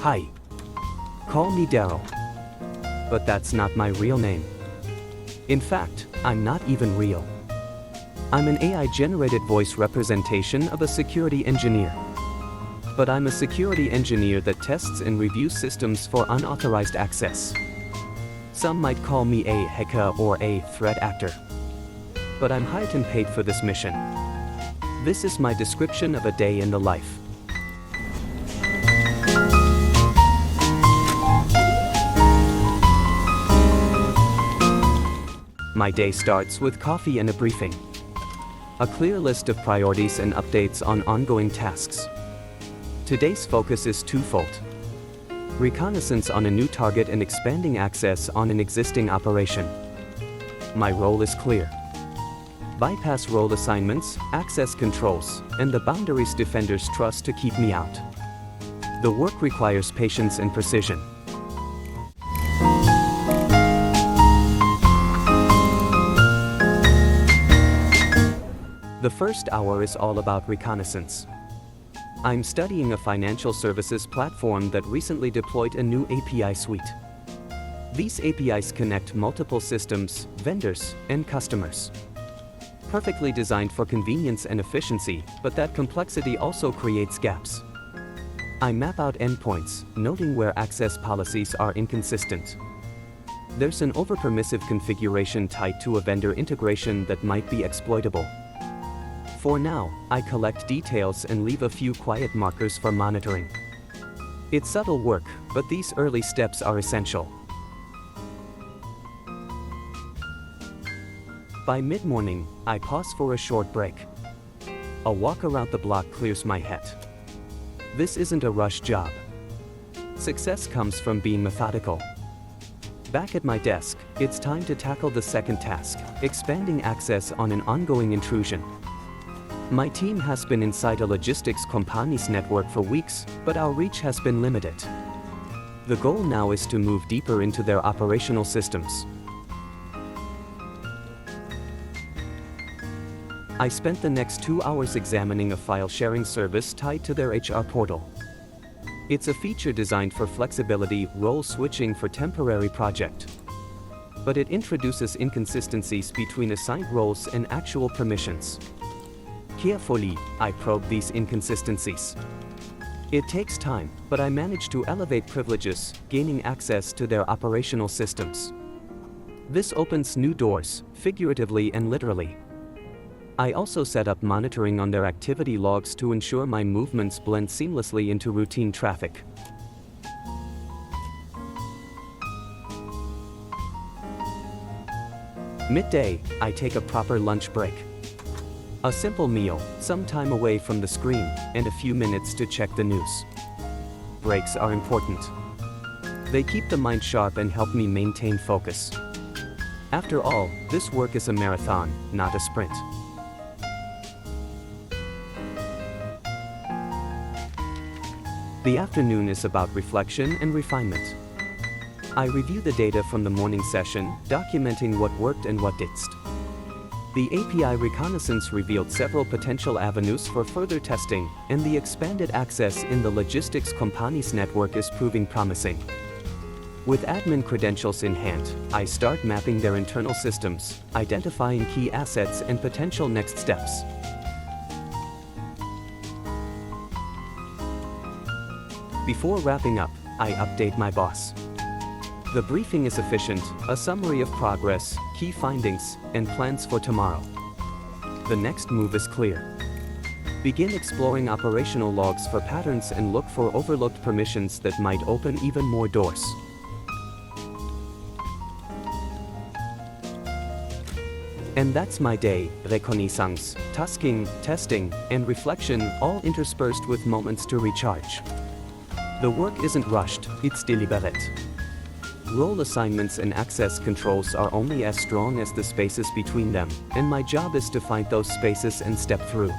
Hi. Call me Daryl. But that's not my real name. In fact, I'm not even real. I'm an AI-generated voice representation of a security engineer. But I'm a security engineer that tests and reviews systems for unauthorized access. Some might call me a hacker or a threat actor. But I'm hired and paid for this mission. This is my description of a day in the life. My day starts with coffee and a briefing. A clear list of priorities and updates on ongoing tasks. Today's focus is twofold. Reconnaissance on a new target and expanding access on an existing operation. My role is clear. Bypass role assignments, access controls, and the boundaries defenders trust to keep me out. The work requires patience and precision. The first hour is all about reconnaissance. I'm studying a financial services platform that recently deployed a new API suite. These APIs connect multiple systems, vendors, and customers. Perfectly designed for convenience and efficiency, but that complexity also creates gaps. I map out endpoints, noting where access policies are inconsistent. There's an overpermissive configuration tied to a vendor integration that might be exploitable. For now, I collect details and leave a few quiet markers for monitoring. It's subtle work, but these early steps are essential. By mid-morning, I pause for a short break. A walk around the block clears my head. This isn't a rush job. Success comes from being methodical. Back at my desk, it's time to tackle the second task, expanding access on an ongoing intrusion. My team has been inside a logistics company's network for weeks, but our reach has been limited. The goal now is to move deeper into their operational systems. I spent the next 2 hours examining a file-sharing service tied to their HR portal. It's a feature designed for flexibility, role switching for temporary project. But it introduces inconsistencies between assigned roles and actual permissions. Carefully, I probe these inconsistencies. It takes time, but I manage to elevate privileges, gaining access to their operational systems. This opens new doors, figuratively and literally. I also set up monitoring on their activity logs to ensure my movements blend seamlessly into routine traffic. Midday, I take a proper lunch break. A simple meal, some time away from the screen, and a few minutes to check the news. Breaks are important. They keep the mind sharp and help me maintain focus. After all, this work is a marathon, not a sprint. The afternoon is about reflection and refinement. I review the data from the morning session, documenting what worked and what didn't. The API reconnaissance revealed several potential avenues for further testing, and the expanded access in the logistics company's network is proving promising. With admin credentials in hand, I start mapping their internal systems, identifying key assets and potential next steps. Before wrapping up, I update my boss. The briefing is efficient, a summary of progress, key findings, and plans for tomorrow. The next move is clear. Begin exploring operational logs for patterns and look for overlooked permissions that might open even more doors. And that's my day, reconnaissance, tasking, testing, and reflection, all interspersed with moments to recharge. The work isn't rushed, it's deliberate. Role assignments and access controls are only as strong as the spaces between them, and my job is to find those spaces and step through.